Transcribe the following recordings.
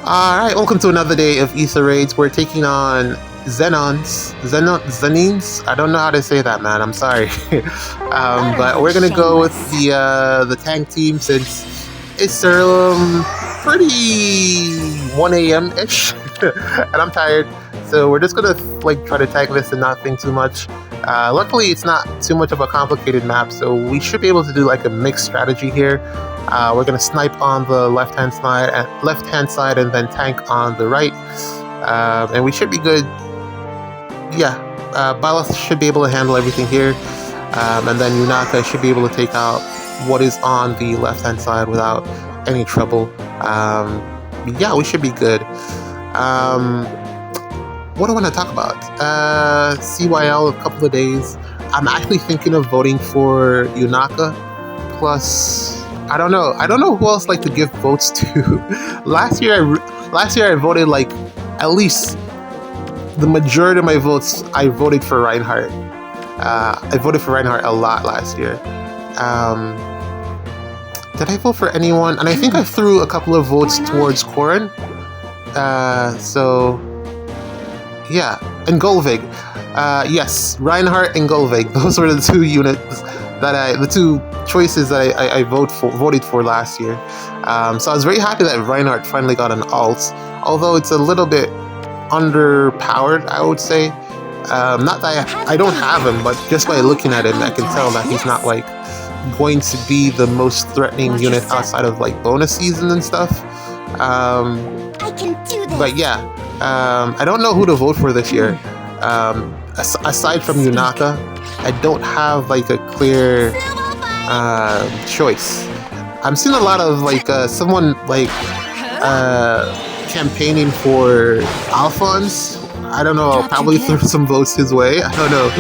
Alright, welcome to another day of Ether Raids. We're taking on Zenines. I don't know how to say that, man. I'm sorry. But we're gonna go with the tank team since it's pretty 1 a.m.-ish. And I'm tired. So we're just gonna try to tank this and not think too much. Luckily, it's not too much of a complicated map, so we should be able to do a mixed strategy here. We're gonna snipe on the left-hand side and then tank on the right, and we should be good. Yeah, Bala should be able to handle everything here, and then Yunaka should be able to take out what is on the left-hand side without any trouble. Yeah, we should be good. What do I want to talk about? CYL, a couple of days. I'm actually thinking of voting for Yunaka. Plus, I don't know who else to give votes to. Last year I voted at least the majority of my votes. I voted for Reinhardt. I voted for Reinhardt a lot last year. Did I vote for anyone? And I think I threw a couple of votes towards Korin. So yeah, and Golvig. Yes, Reinhardt and Golvig. Those were the two units the two choices that I voted for last year. So I was very happy that Reinhardt finally got an alt, although it's a little bit underpowered, I would say. Not that I don't have him, but just by looking at him, I can tell that he's not going to be the most threatening unit outside of bonus season and stuff. But yeah, I don't know who to vote for this year. Aside from Yunaka, I don't have a clear choice. I'm seeing a lot of someone campaigning for Alphonse. I don't know. I'll probably throw some votes his way. I don't know.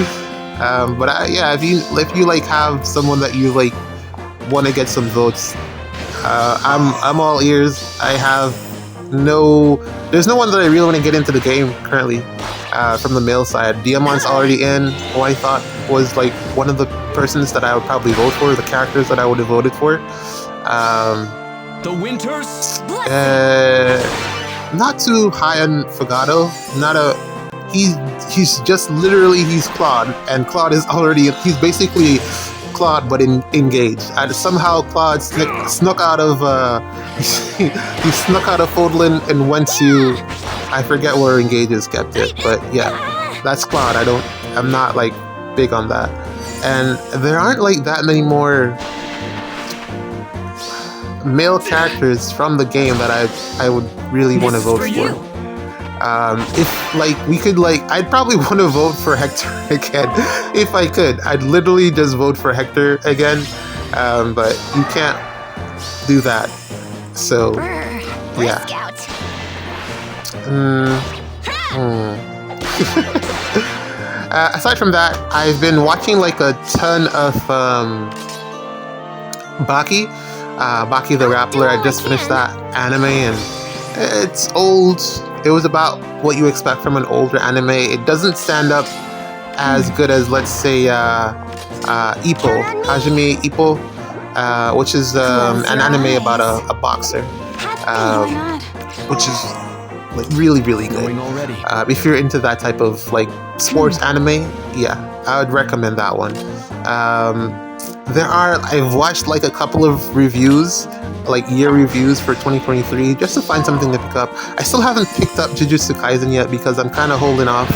But yeah, if you have someone that you want to get some votes, I'm all ears. There's no one that I really want to get into the game currently. From the male side, Diamant's already in, who I thought was one of the persons that I would probably vote for, the characters that I would have voted for. The Winters? Not too high on Fagato. He's just literally Claude, and Claude is he's basically Claude but engaged. And somehow Claude snuck out of he snuck out of Fodlin and went to, I forget where Engages kept it, but yeah, that's Claude. I'm not big on that. And there aren't that many more male characters from the game that I would really want to vote for. If we could I'd probably want to vote for Hector again if I could. I'd literally just vote for Hector again, but you can't do that. So yeah. Aside from that, I've been watching a ton of Baki the Rappler. I just finished that anime, and it's old. It was about what you expect from an older anime. It doesn't stand up as good as, let's say, Ippo, Hajime Ippo, which is an anime about a boxer, which is really, really good. If you're into that type of sports anime, yeah, I would recommend that one. I've watched a couple of reviews, year reviews for 2023, just to find something to pick up. I still haven't picked up Jujutsu Kaisen yet because I'm kind of holding off.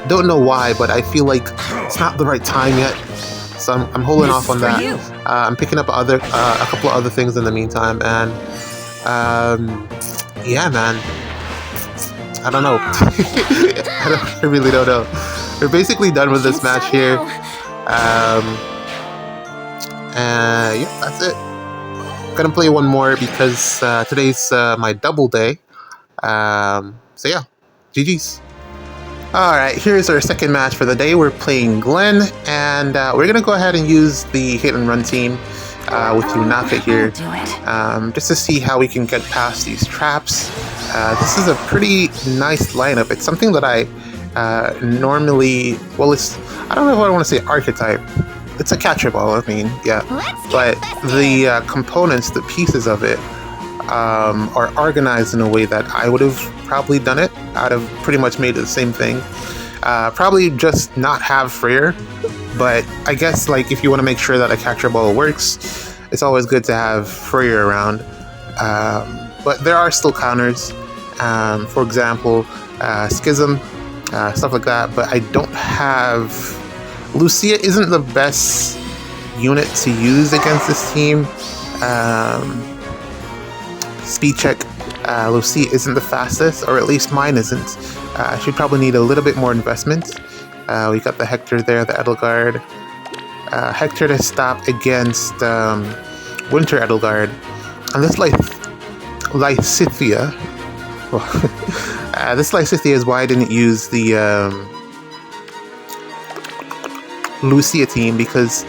Don't know why, but I feel it's not the right time yet. So I'm holding off on that. I'm picking up a couple of other things in the meantime, and yeah, man. I don't know. I really don't know. We're basically done with this match here. Yeah, that's it. I'm gonna play one more because today's my double day. So yeah, GG's. Alright, here's our second match for the day. We're playing Glenn, and we're gonna go ahead and use the hit and run team with Yunaka here, just to see how we can get past these traps. This is a pretty nice lineup. It's something that I normally, I don't know if I want to say archetype. It's a catcher ball, yeah. But the components, the pieces of it, are organized in a way that I would have probably done it. I'd have pretty much made it the same thing. Probably just not have Freyr, but I guess like if you want to make sure that a capture ball works, it's always good to have Freyr around. But there are still counters, for example, Schism, stuff like that. But I don't have... Lucia isn't the best unit to use against this team. Speed check, Lucia isn't the fastest, or at least mine isn't. She'd probably need a little bit more investment. We got the Hector there, the Edelgard. Hector to stop against Winter Edelgard. And this Lysithea... this Lysithea is why I didn't use the Lucia team, because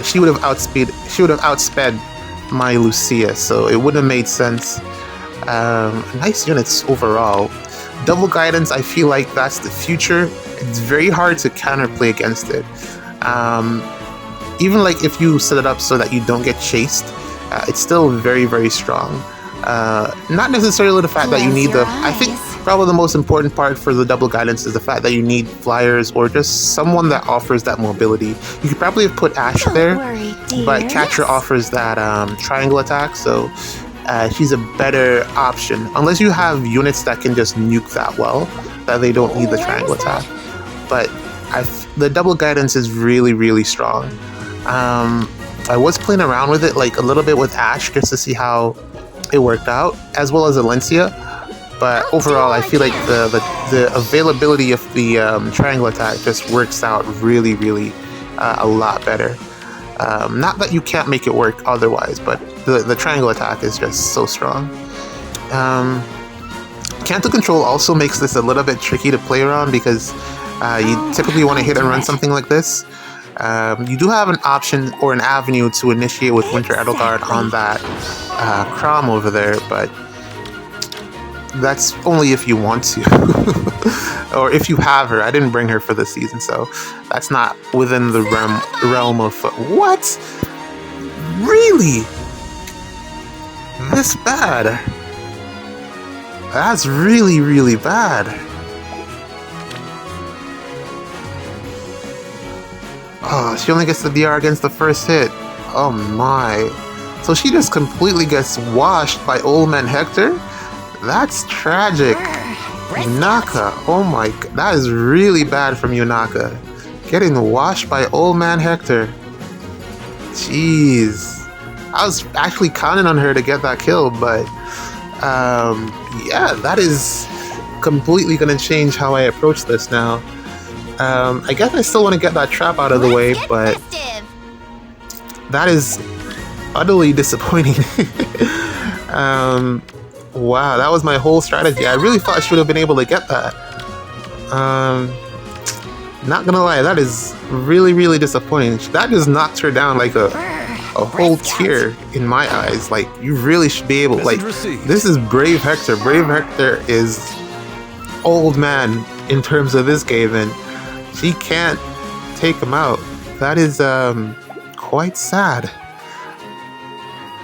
she would have outsped my Lucia, so it wouldn't have made sense. Nice units overall. Double guidance, I feel like that's the future. It's very hard to counterplay against it. Even like if you set it up so that you don't get chased, it's still very, very strong. Not necessarily the fact that you need the... I think probably the most important part for the double guidance is the fact that you need flyers or just someone that offers that mobility. You could probably have put Ash there, but Catcher offers that triangle attack, so she's a better option. Unless you have units that can just nuke that well, that they don't need the triangle attack. But the double guidance is really, really strong. I was playing around with it like a little bit with Ash just to see how it worked out, as well as Alencia. But overall, I feel like the availability of the triangle attack just works out really, really a lot better. Not that you can't make it work otherwise, but the triangle attack is just so strong. Canto control also makes this a little bit tricky to play around because you typically want to hit and run something like this. You do have an option or an avenue to initiate with Winter Edelgard on that Crom over there, but that's only if you want to. Or if you have her. I didn't bring her for this season, so that's not within the realm of... What? Really? This bad? That's really, really bad. Oh, she only gets the DR against the first hit. Oh my. So she just completely gets washed by Old Man Hector? That's tragic. Yunaka. Oh my god. That is really bad from Yunaka. Getting washed by Old Man Hector. Jeez. I was actually counting on her to get that kill, but yeah, that is completely going to change how I approach this now. I guess I still want to get that trap out of the way, but that is utterly disappointing. Wow, that was my whole strategy. I really thought I should have been able to get that. Not gonna lie, that is really, really disappointing. That just knocked her down like a whole tier in my eyes. Like, you really should be able, like, this is Brave Hector. Brave Hector is old man in terms of this game, and she can't take him out. That is quite sad.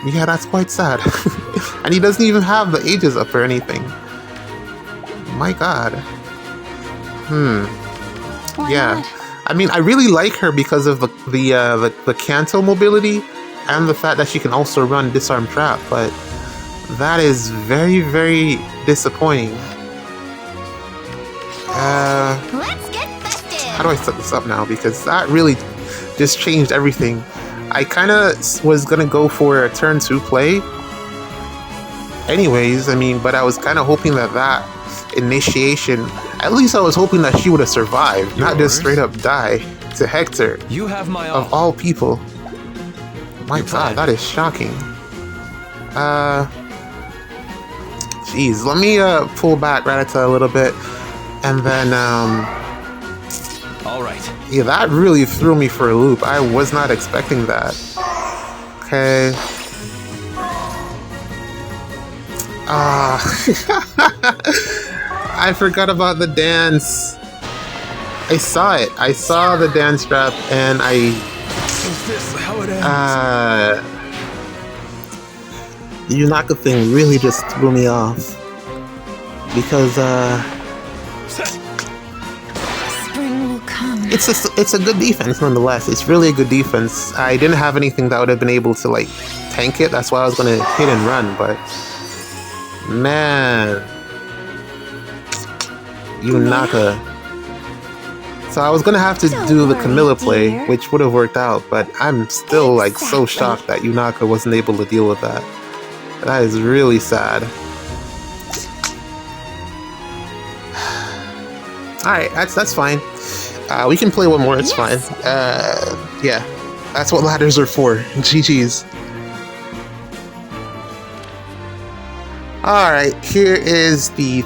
Yeah, that's quite sad. And he doesn't even have the ages up or anything. My god. Yeah. I mean, I really like her because of the Canto mobility and the fact that she can also run Disarm Trap, but that is very, very disappointing. Let's get festive. How do I set this up now? Because that really just changed everything. I kind of was going to go for a turn 2 play anyways, I mean, but I was kind of hoping that initiation, at least I was hoping that she would have survived, not just straight up die to Hector. You have my of all people. My god, that is shocking. Jeez, let me pull back Ratata a little bit, and then all right. Yeah, that really threw me for a loop. I was not expecting that. Okay. I forgot about the dance. I saw it. I saw the dance trap, and Is this how it ends? the Yunaka thing really just threw me off. Because, Spring will come. it's a good defense nonetheless. It's really a good defense. I didn't have anything that would have been able to, like, tank it. That's why I was gonna hit and run, but... Man... Yunaka. So I was gonna have to do the Camilla play, which would have worked out, but I'm still, like, so shocked that Yunaka wasn't able to deal with that. That is really sad. Alright, that's fine. We can play one more, it's fine. Yeah. That's what ladders are for. GG's. Alright, here is the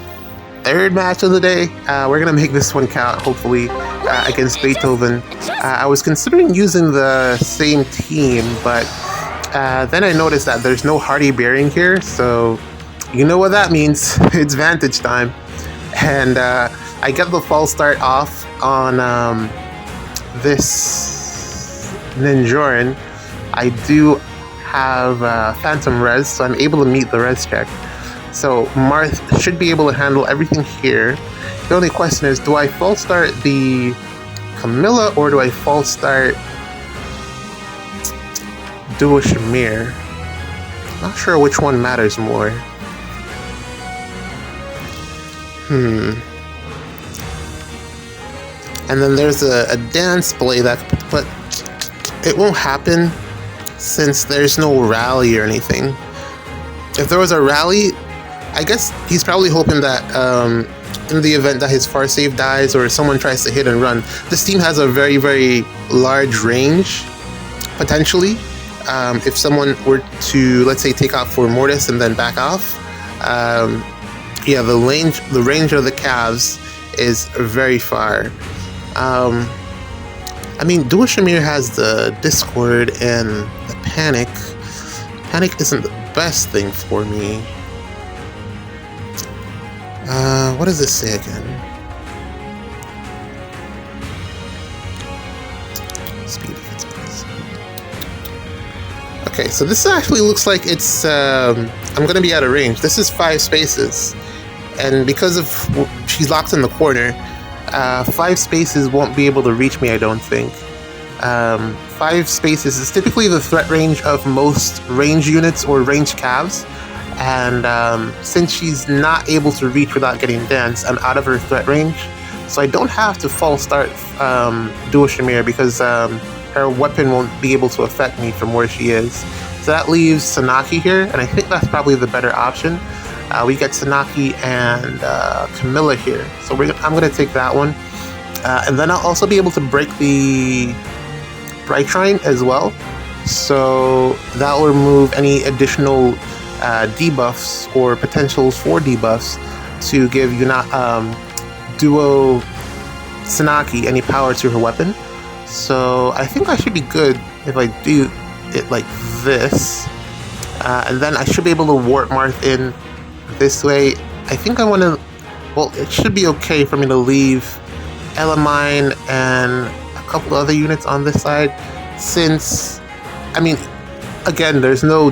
third match of the day. We're gonna make this one count, hopefully, against Beethoven. I was considering using the same team, but then I noticed that there's no Hardy Bearing here, so you know what that means. It's Vantage time. And I get the false start off on this Ninjoran. I do have Phantom Res, so I'm able to meet the res check. So Marth should be able to handle everything here. The only question is, do I false start the Camilla or do I false start Duo Shamir? Not sure which one matters more. And then there's a dance play that, but it won't happen since there's no rally or anything. If there was a rally, I guess he's probably hoping that in the event that his far save dies or someone tries to hit and run, this team has a very, very large range, potentially. If someone were to, let's say, take out for Mortis and then back off, yeah, the range of the calves is very far. I mean, Duo Shamir has the Discord and the Panic. Panic isn't the best thing for me. What does this say again? Speed defense bonus. Okay, so this actually looks like it's, I'm gonna be out of range. This is 5 spaces. And because of she's locked in the corner, 5 spaces won't be able to reach me, I don't think. 5 spaces is typically the threat range of most range units or range calves. And since she's not able to reach without getting danced, I'm out of her threat range. So I don't have to false start Duo Shamir because her weapon won't be able to affect me from where she is. So that leaves Sanaki here, and I think that's probably the better option. We get Sanaki and Camilla here. So I'm going to take that one. And then I'll also be able to break the Bright Shrine as well. So that will remove any additional debuffs or potentials for debuffs to give Duo Sanaki any power to her weapon. So I think I should be good if I do it like this. And then I should be able to warp Marth in this way. I think I want to... Well, it should be okay for me to leave Elamine and a couple other units on this side, since, I mean, again, there's no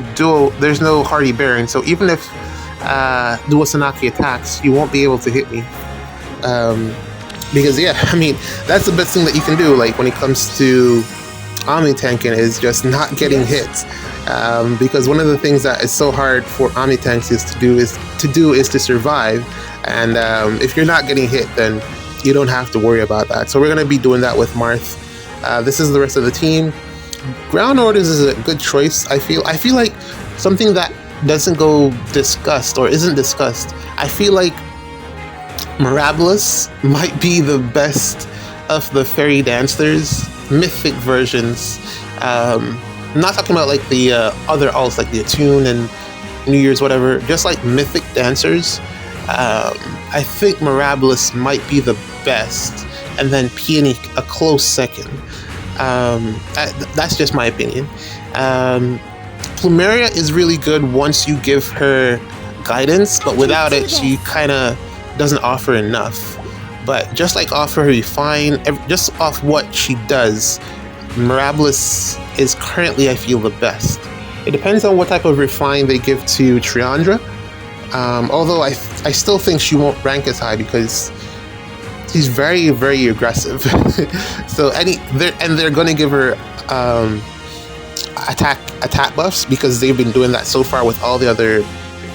Hardy Bearing, so even if Duo Sanaki attacks, you won't be able to hit me. Because, yeah, I mean, that's the best thing that you can do, like, when it comes to Omni tanking, is just not getting hit. Because one of the things that is so hard for Omni tanks is to survive, and if you're not getting hit, then you don't have to worry about that. So we're going to be doing that with Marth. This is the rest of the team. Ground Orders is a good choice. I feel like something that doesn't go discussed or isn't discussed. I feel like Mirabilis might be the best of the fairy dancers, mythic versions. I'm not talking about like the other alts like the Attune and New Year's whatever, just like mythic dancers. I think Mirabilis might be the best, and then Peony a close second. That's just my opinion. Plumeria is really good once you give her guidance, but without it, she kind of doesn't offer enough. But just like off her Refine, just off what she does, Mirabilis is currently, I feel, the best. It depends on what type of refine they give to Triandra. Although I still think she won't rank as high because she's very, very aggressive. So they're going to give her attack buffs because they've been doing that so far with all the other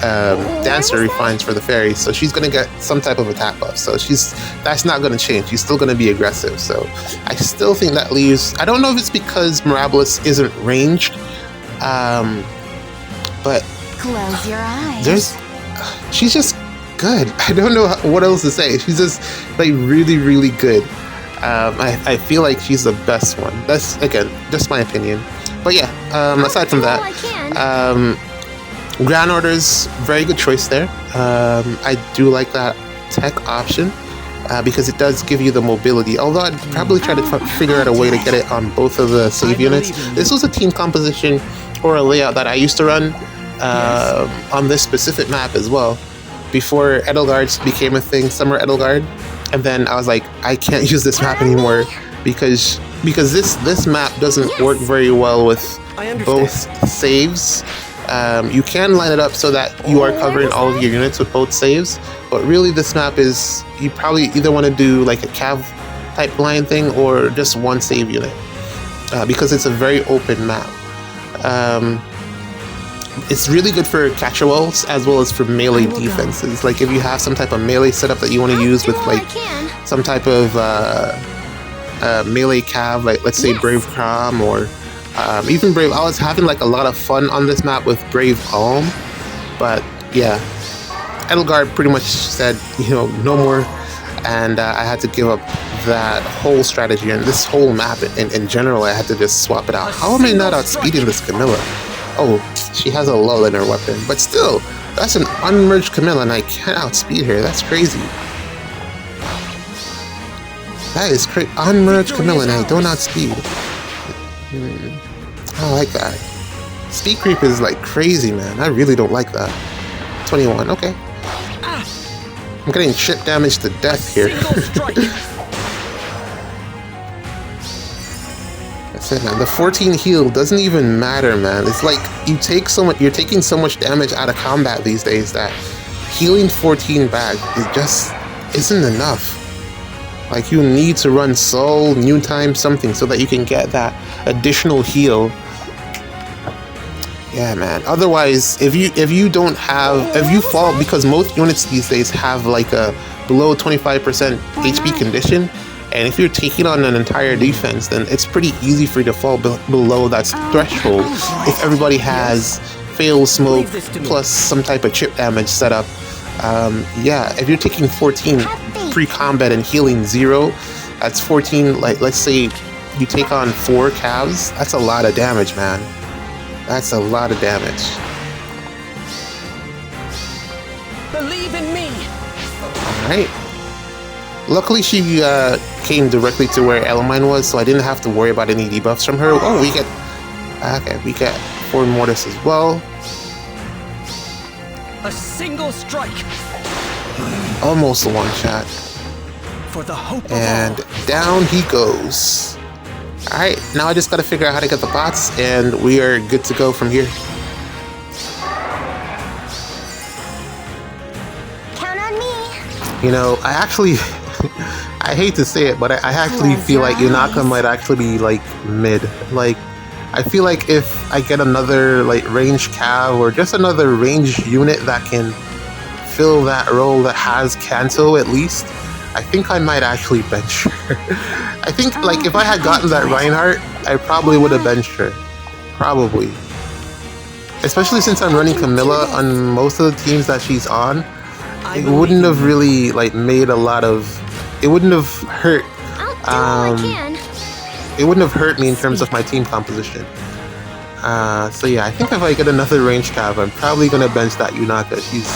dancer refines for the fairies. So she's going to get some type of attack buff. So that's not going to change. She's still going to be aggressive. So I still think that leaves. I don't know if it's because Mirabilis isn't ranged, but close your eyes. She's just good. I don't know what else to say. She's just like really, really good. I feel like she's the best one. That's again just my opinion. But yeah, aside from that, Grand Order's very good choice there. I do like that tech option because it does give you the mobility. Although I'd probably try to figure out a way to get it on both of the save units. This was a team composition or a layout that I used to run on this specific map as well. Before Edelgard became a thing, Summer Edelgard, and then I was like, I can't use this map anymore because this map doesn't work very well with both saves. You can line it up so that you are covering all of your units with both saves, but really this map is, you probably either want to do like a cav type line thing or just one save unit because it's a very open map. It's really good for catch-all-walls as well as for melee defenses. Like if you have some type of melee setup that you want to use with like some type of melee cav, like let's say Brave Crom or even Brave. I was having like a lot of fun on this map with Brave Alm, but yeah, Edelgard pretty much said, you know, no more, and I had to give up that whole strategy and this whole map in general. I had to just swap it out. How am I not outspeeding this Camilla? Oh, she has a lull in her weapon, but still, that's an unmerged Camilla and I can't outspeed her. That's crazy. That is crazy. Unmerged Camilla and I don't outspeed. I don't like that. Speed creep is like crazy, man. I really don't like that. 21, okay. I'm getting chip damage to death here. That's it, man. The 14 heal doesn't even matter, man. It's like you're taking so much damage out of combat these days that healing 14 back just isn't enough. Like you need to run soul, new time, something so that you can get that additional heal. Yeah, man. Otherwise, if you fall, because most units these days have like a below 25% HP condition, and if you're taking on an entire defense, then it's pretty easy for you to fall below that threshold. If everybody has fail smoke plus some type of chip damage set up, yeah, if you're taking 14 pre-combat and healing 0, that's 14. Like let's say you take on 4 calves, that's a lot of damage, man. That's a lot of damage. Believe in me. Alright. Luckily she came directly to where Elamine was, so I didn't have to worry about any debuffs from her. Oh, we get 4 Mortis as well. A single strike. Almost a one shot. For the hope and down he goes. Alright, now I just gotta figure out how to get the bots, and we are good to go from here. Count on me. You know, I actually, I hate to say it, but I actually feel like Yunaka might actually be like mid. Like, I feel like if I get another like ranged cav or just another ranged unit that can fill that role that has Kanto at least, I think I might actually bench her. I think like if I had gotten that Reinhardt, I probably would have benched her. Probably. Especially since I'm running Camilla on most of the teams that she's on. It wouldn't have really like made a lot of, it wouldn't have hurt it wouldn't have hurt me in terms of my team composition. So yeah, I think if I get another range cav, I'm probably gonna bench that Yunaka. She's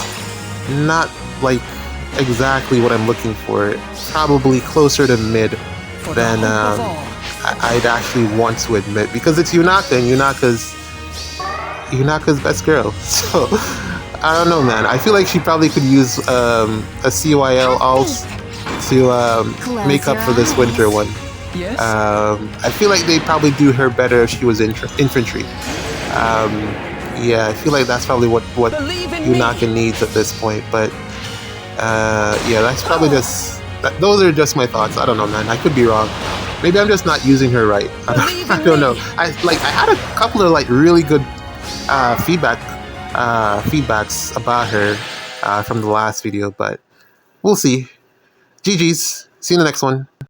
not like exactly what I'm looking for. Probably closer to mid than I'd actually want to admit, because it's Yunaka and Yunaka's best girl. So I don't know, man. I feel like she probably could use a CYL ult to make up for this winter one. Yes. I feel like they'd probably do her better if she was infantry. Yeah, I feel like that's probably what Believe in me. Yunaka needs at this point. But yeah, that's probably just those are just my thoughts. I don't know, man. I could be wrong. Maybe I'm just not using her right. I don't know. I had a couple of like really good feedbacks about her from the last video, but we'll see. GG's. See you in the next one.